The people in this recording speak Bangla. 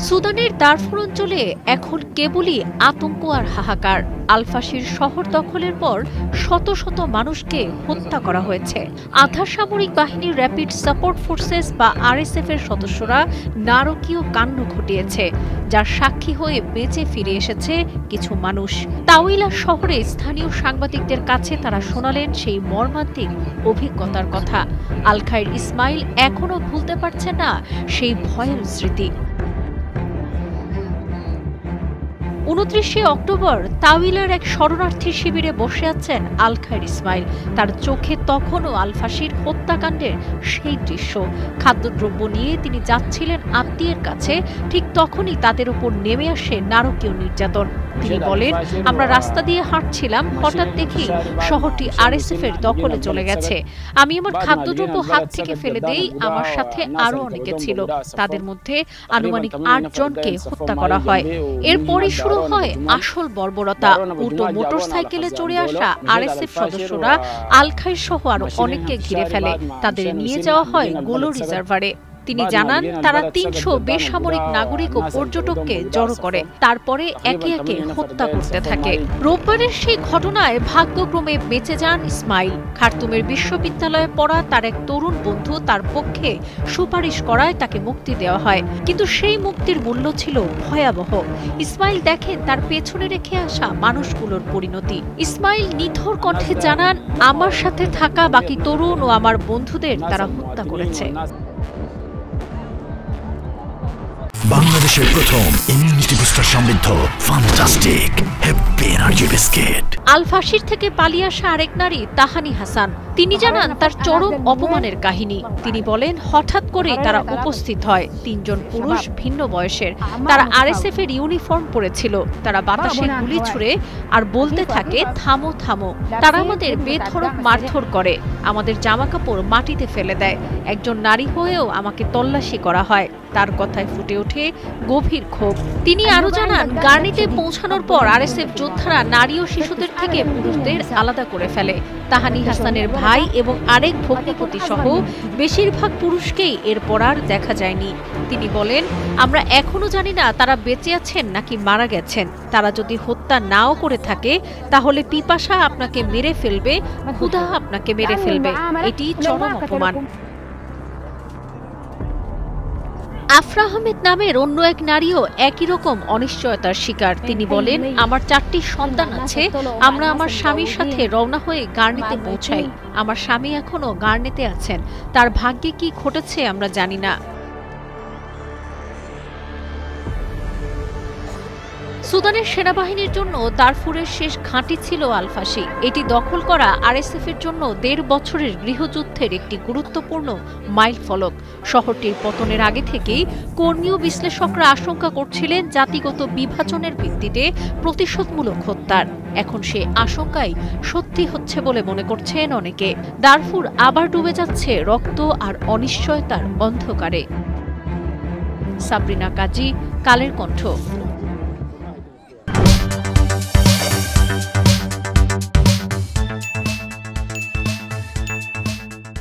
সুদানের দারফুর অঞ্চলে এখন কেবলই আতঙ্ক আর হাহাকার। আল-ফাশির শহর দখলের পর শত শত মানুষকে হত্যা করা হয়েছে। আধা সামরিক বাহিনীর র্যাপিড সাপোর্ট ফোর্সেস বা আরএসএফ এর সদস্যরা নারকীয় কাণ্ড ঘটিয়েছে, যার সাক্ষী হয়ে বেঁচে ফিরে এসেছে কিছু মানুষ। তাওইলা শহরে স্থানীয় সাংবাদিকদের কাছে তারা শোনালেন সেই মর্মান্তিক অভিজ্ঞতার কথা। আল খাইর ইসমাইল এখনো ভুলতে পারছে না সেই ভয়ের স্মৃতি। 29 অক্টোবর তাওইলার এক শরণার্থী শিবিরে বসে আছেন আল খাইর ইসমাইল। তার চোখে তখনও আল-ফাশির হত্যাকাণ্ডের সেই দৃশ্য। খাদ্যদ্রব্য নিয়ে তিনি যাচ্ছিলেন আত্মীয়ের কাছে, ঠিক তখনই তাদের উপর নেমে আসে নারকীয় নির্যাতন। তিনি বলেন, আমরা রাস্তা দিয়ে হাঁটছিলাম, হঠাৎ দেখি শহরটি আরএসএফ এর দখলে চলে গেছে। আমি আমার খাদ্যদ্রব্য হাত থেকে ফেলে দেই। আমার সাথে আরো অনেকে ছিল, তাদের মধ্যে আনুমানিক 8 জনকে হত্যা করা হয়। এরপরই শুরু হয় আসল বর্বরতা। উল্টো মোটরসাইকেলে চড়ে আসা আরএসএফ সদস্যরা আল খাইর সহ আরো অনেককে ঘিরে ফেলে। তাদের নিয়ে যাওয়া হয় গোলো রিজার্ভারে। তিনি জানান, তারা 300 বেসামরিক নাগরিক ও পর্যটককে জড়ো করে, তারপরে একে একে হত্যা করতে থাকে। রোববারের সেই ঘটনায় ভাগ্যক্রমে বেঁচে যান ইসমাইল। খার্তুমের বিশ্ববিদ্যালয়ে পড়া তার এক তরুণ বন্ধু তার পক্ষে সুপারিশ করায় তাকে মুক্তি দেওয়া হয়, কিন্তু সেই মুক্তির মূল্য ছিল ভয়াবহ। ইসমাইল দেখেন তার পেছনে রেখে আসা মানুষগুলোর পরিণতি। ইসমাইল নিথর কণ্ঠে জানান, আমার সাথে থাকা বাকি তরুণ ও আমার বন্ধুদের তারা হত্যা করেছে। বাংলাদেশের প্রথম ইমিউনিটি বুস্টার সমৃদ্ধ ফ্যান্টাস্টিক হ্যাপি এনার্জি বিস্কিট। আল-ফাশির থেকে পালিয়ে আসা আরেক নারী তাহানি হাসান। তিনি জানান তার চরম অপমানের কাহিনী। তিনি বলেন, হঠাৎ করে তারা উপস্থিত হয়, 3 জন পুরুষ ভিন্ন বয়সের। তারা আরএসএফ এর ইউনিফর্ম পরেছিল। তারা বাতাসে গুলি ছুড়ে আর বলতে থাকে, থামো থামো। তারা আমাদের বেধড়ক মারধর করে, আমাদের জামাকাপড় মাটিতে ফেলে দেয়। একজন নারী হয়েও আমাকে তল্লাশি করা হয়। তার কথায় ফুটে ওঠে গভীর ক্ষোভ। তিনি আরো জানান, গার্নিতে পৌঁছানোর পর আরএসএফ যোদ্ধারা নারী ও শিশুদের থেকে পুরুষদের আলাদা করে ফেলে। তাহানি হাসানের ভাই এবং আরেক ভগ্নিপতি সহ বেশিরভাগ পুরুষকেই এরপর আর দেখা যায়নি। তিনি বলেন, আমরা এখনো জানি না তারা বেঁচে আছেন নাকি মারা গেছেন। তারা যদি হত্যা নাও করে থাকে, তাহলে পিপাসা আপনাকে মেরে ফেলবে, ক্ষুধা আপনাকে মেরে ফেলবে। এটি চরম অপমান। আফরা আহমেদ নামের অন্য এক নারীও একই রকম অনিশ্চয়তার শিকার। তিনি বলেন, আমার 4টি সন্তান আছে। আমরা আমার স্বামীর সাথে রওনা হয়ে গার্নিতে পৌঁছাই। আমার স্বামী এখনো গার্নিতে আছেন। তার ভাগ্যে কি ঘটেছে আমরা জানি না। সুদানের সেনাবাহিনীর জন্য দারফুরের শেষ ঘাঁটি ছিল আল-ফাশি। এটি দখল করা আরএসএফ এর জন্য 1.5 বছরের গৃহযুদ্ধের একটি গুরুত্বপূর্ণ মাইলফলক। শহরটির পতনের আগে থেকেই কর্মীয় বিশ্লেষকরা আশঙ্কা করছিলেন জাতিগত বিভাজনের ভিত্তিতে প্রতিশোধমূলক হত্যার। এখন সে আশঙ্কাই সত্যি হচ্ছে বলে মনে করছেন অনেকে। দারফুর আবার ডুবে যাচ্ছে রক্ত আর অনিশ্চয়তার অন্ধকারে। সাবরিনা কাজী, কালের কণ্ঠ।